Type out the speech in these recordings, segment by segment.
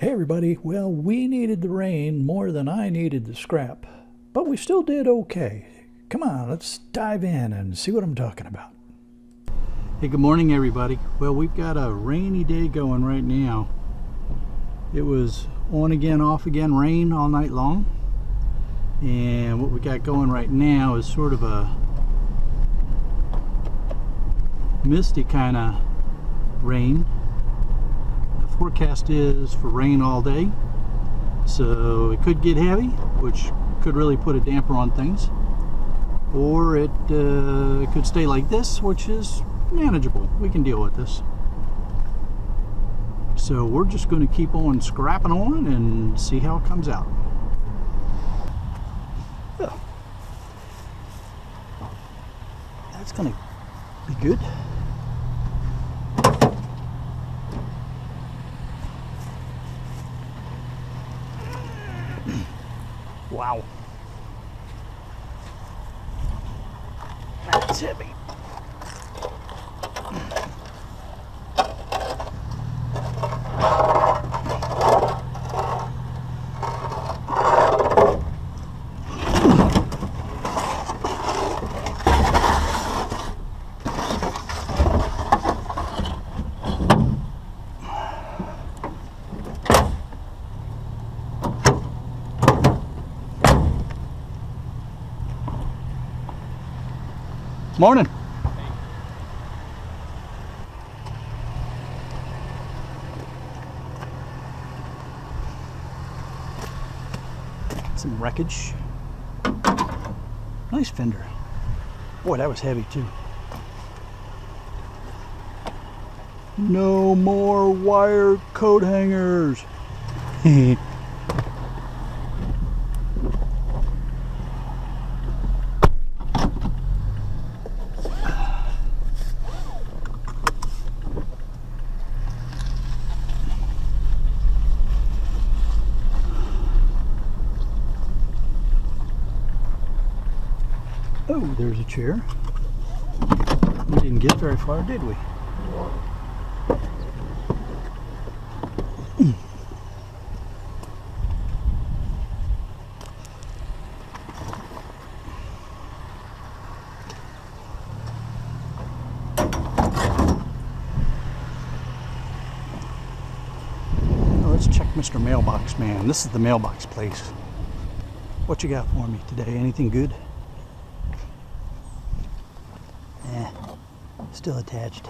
Hey everybody, well, we needed the rain more than I needed the scrap, but we still did okay. Come on, let's dive in and see what I'm talking about. Hey, good morning everybody. Well, we've got a rainy day going right now. It was on again, off again, rain all night long. And what we got going right now is sort of a misty kind of rain. Forecast is for rain all day, so it could get heavy, which could really put a damper on things, or it could stay like this, which is manageable. We can deal with this. So we're just going to keep on scrapping on and see how it comes out. Oh. That's going to be good. Wow. That's heavy. Morning. Some wreckage. Nice fender. Boy, that was heavy too. No more wire coat hangers. Oh, there's a chair. We didn't get very far, did we? Let's check Mr. Mailbox Man. This is the mailbox place. What you got for me today? Anything good? Still attached.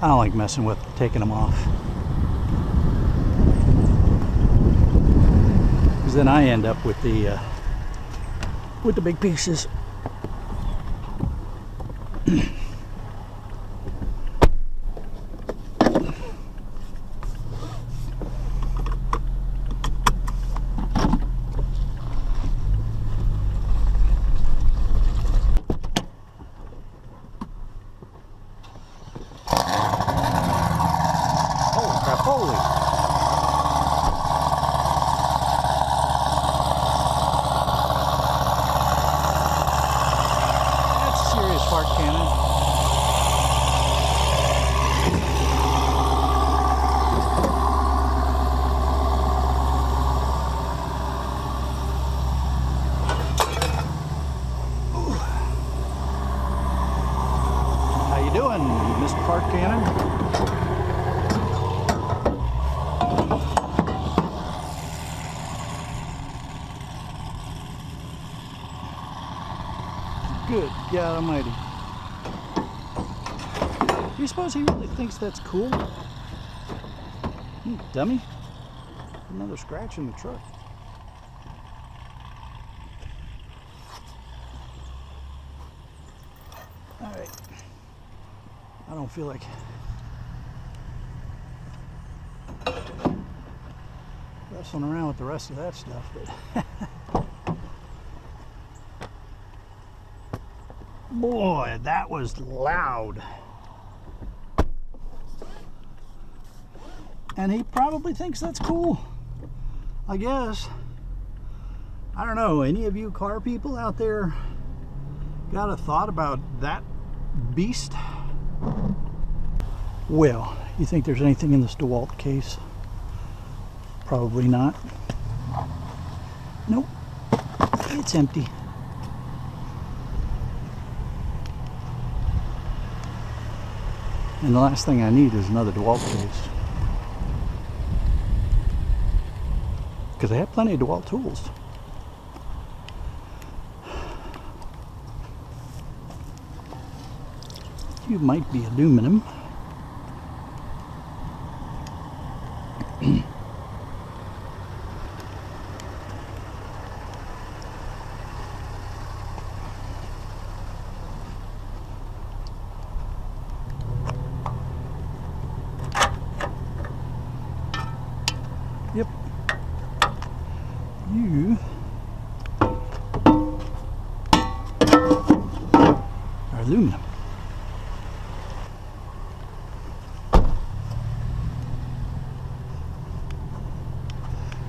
I don't like messing with taking them off, because then I end up with the big pieces. Holy. That's a serious fart cannon. Ooh. How you doing, Mr. Fart Cannon? Good God Almighty. Do you suppose he really thinks that's cool? Dummy. Another scratch in the truck. Alright. I don't feel like wrestling around with the rest of that stuff, but boy, that was loud. And he probably thinks that's cool, I guess. I don't know, any of you car people out there got a thought about that beast? Well, you think there's anything in this DeWalt case? Probably not. Nope, it's empty. And the last thing I need is another DeWalt case, because I have plenty of DeWalt tools. You might be aluminum. Yep. You are aluminum.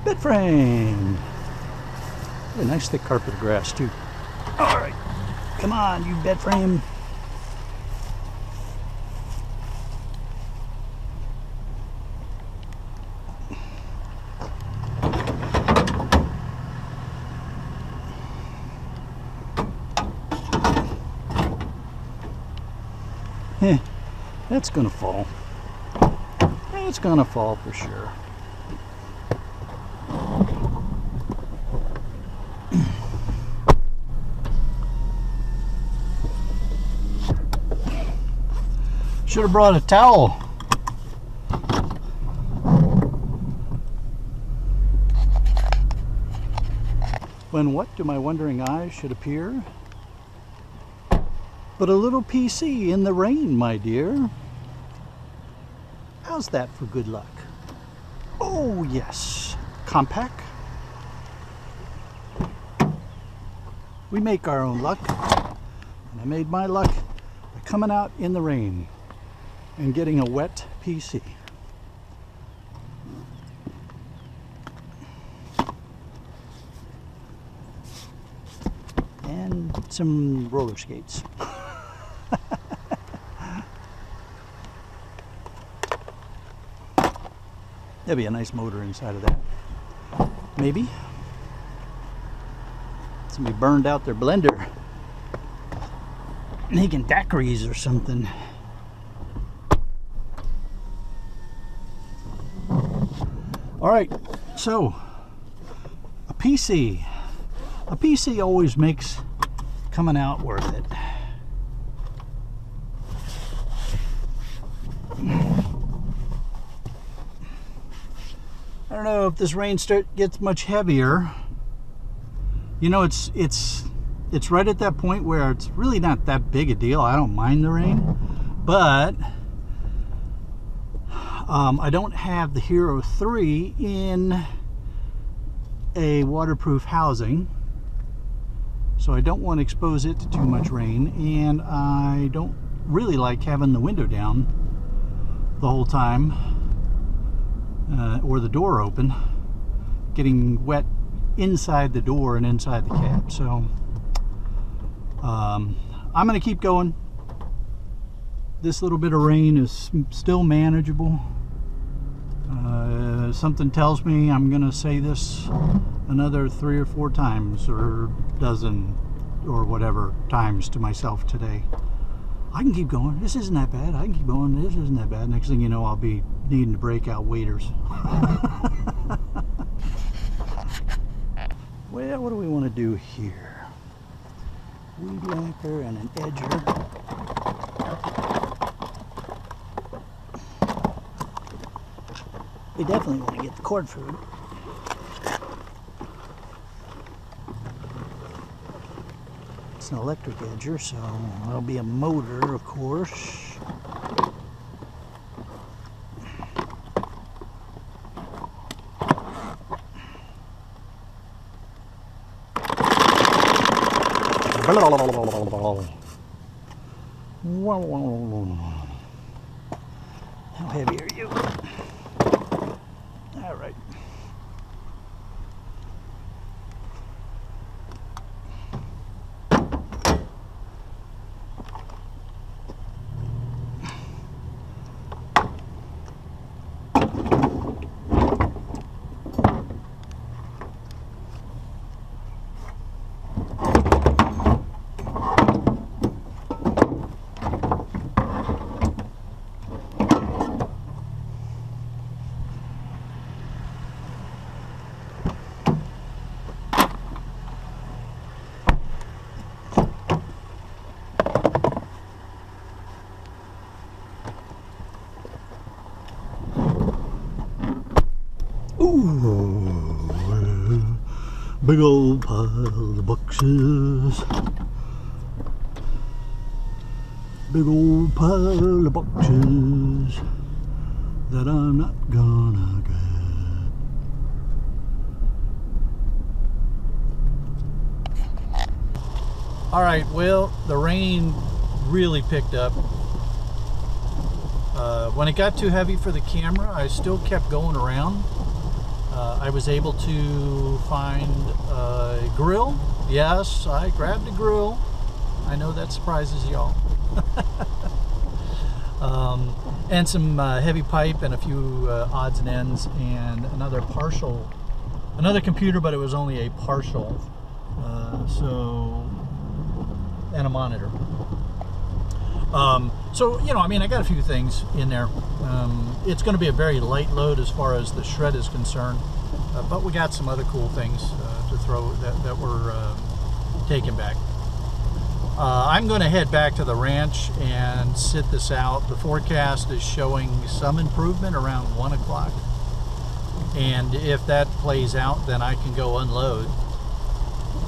Bed frame. A nice thick carpet of grass too. All right, come on, you bed frame. That's gonna fall. It's gonna fall for sure. Should have brought a towel. When what do my wondering eyes should appear? But a little PC in the rain, my dear. How's that for good luck? Oh yes, compact. We make our own luck. And I made my luck by coming out in the rain and getting a wet PC. And some roller skates. There'll be a nice motor inside of that. Maybe. Somebody burned out their blender making daiquiris or something. Alright, so a PC. A PC always makes coming out worth it. I don't know if this rain gets much heavier. You know, it's right at that point where it's really not that big a deal. I don't mind the rain, but I don't have the Hero 3 in a waterproof housing, so I don't want to expose it to too much rain, and I don't really like having the window down the whole time, or the door open, getting wet inside the door and inside the cab. So I'm going to keep going. This little bit of rain is still manageable. Something tells me I'm going to say this another 3 or 4 times, or dozen, or whatever times to myself today. I can keep going. This isn't that bad. I can keep going. This isn't that bad. Next thing you know, I'll be needing to break out waders. Well, what do we want to do here? Weed whacker and an edger. We definitely want to get the cord food. It's an electric edger, so there'll be a motor, of course. How heavy are you? All right. Ooh, big old pile of boxes. Big old pile of boxes that I'm not gonna get. All right, well, the rain really picked up. When it got too heavy for the camera, I still kept going around. I was able to find a grill. Yes, I grabbed a grill. I know that surprises y'all. And some heavy pipe and a few odds and ends, and another computer, but it was only a partial. And a monitor. So, you know, I mean, I got a few things in there. It's going to be a very light load as far as the shred is concerned, but we got some other cool things to throw that we're taking back. I'm going to head back to the ranch and sit this out. The forecast is showing some improvement around 1 o'clock. And if that plays out, then I can go unload.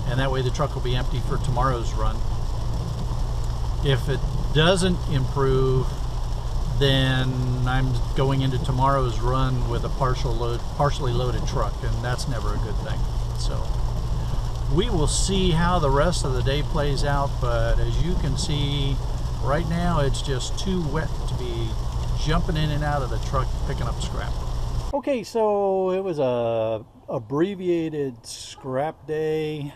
And that way the truck will be empty for tomorrow's run. If it doesn't improve, then I'm going into tomorrow's run with a partially loaded truck, and that's never a good thing. So we will see how the rest of the day plays out, but as you can see right now, it's just too wet to be jumping in and out of the truck picking up scrap. Okay, so it was a abbreviated scrap day.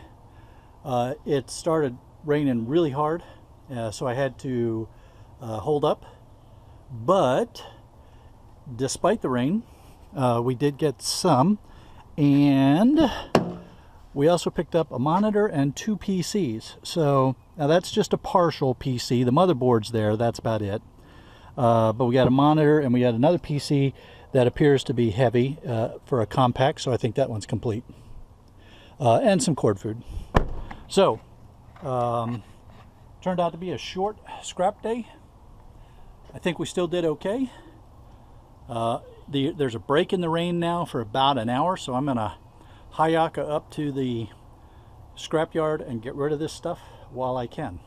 It started raining really hard, so I had to hold up. But despite the rain, we did get some, and we also picked up a monitor and 2 PCs. So now that's just a partial PC. The motherboard's there, that's about it. But we got a monitor and we got another PC that appears to be heavy for a compact, so I think that one's complete. And some cord food. So, turned out to be a short scrap day. I think we still did okay. There's a break in the rain now for about an hour, so I'm gonna hayaka up to the scrapyard and get rid of this stuff while I can.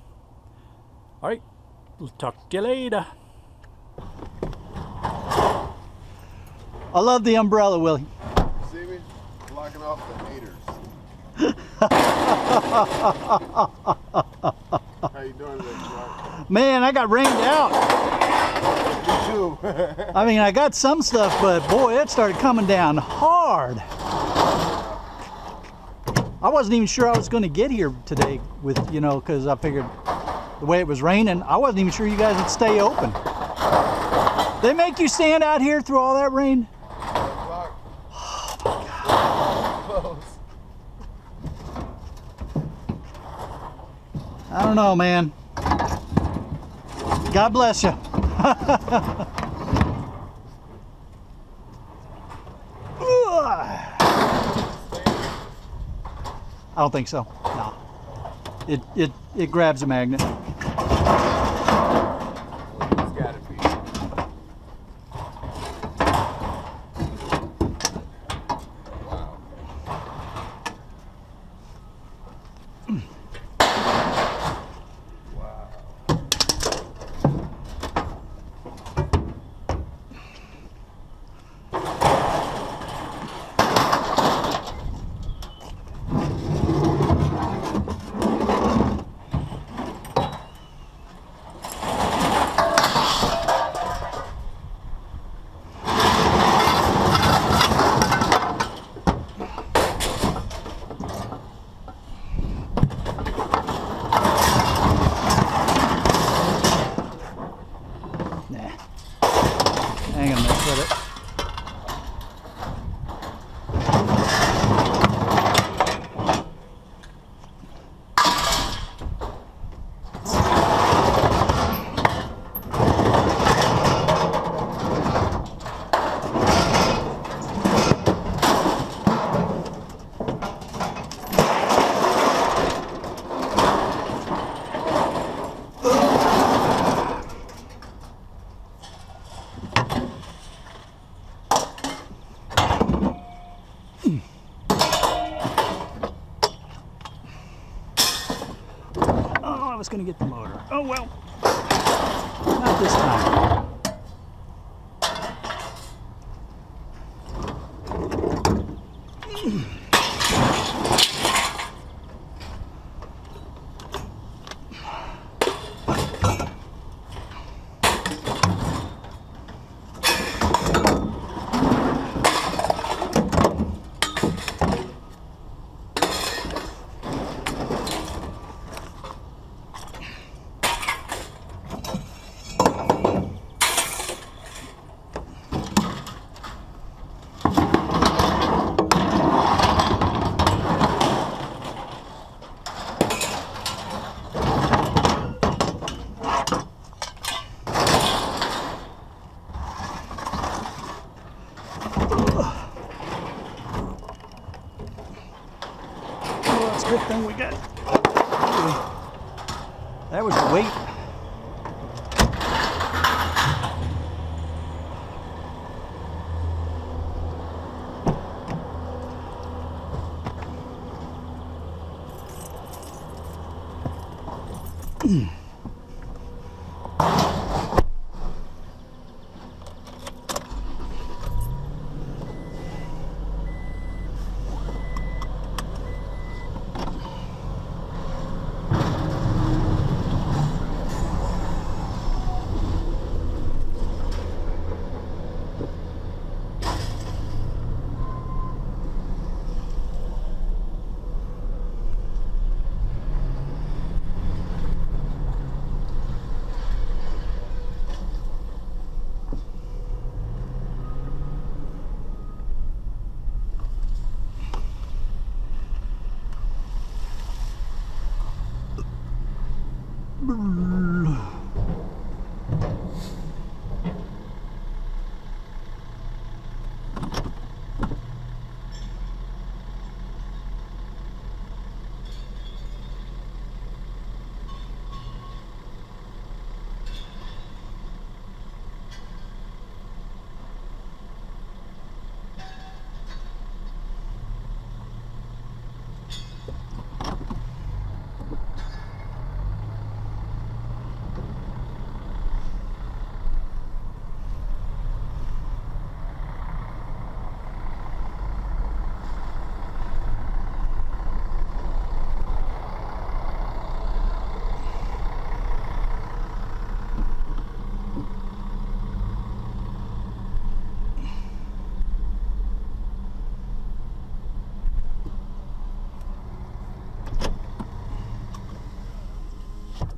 All right, talk to you later. I love the umbrella, Willie. See me? Blocking off the haters. How you doing today, Mark? Man, I got rained out. Me too. I mean, I got some stuff, but boy, it started coming down hard. I wasn't even sure I was going to get here today with, you know, because I figured the way it was raining, I wasn't even sure you guys would stay open. They make you stand out here through all that rain? Oh my God. I don't know, man. God bless you. I don't think so. No. It grabs a magnet. It's gotta be. Wow. going to get the motor. Oh, well. Not this time. Good thing we got. That was the weight.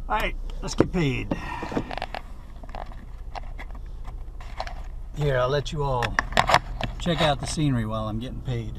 All right, let's get paid. Here, I'll let you all check out the scenery while I'm getting paid.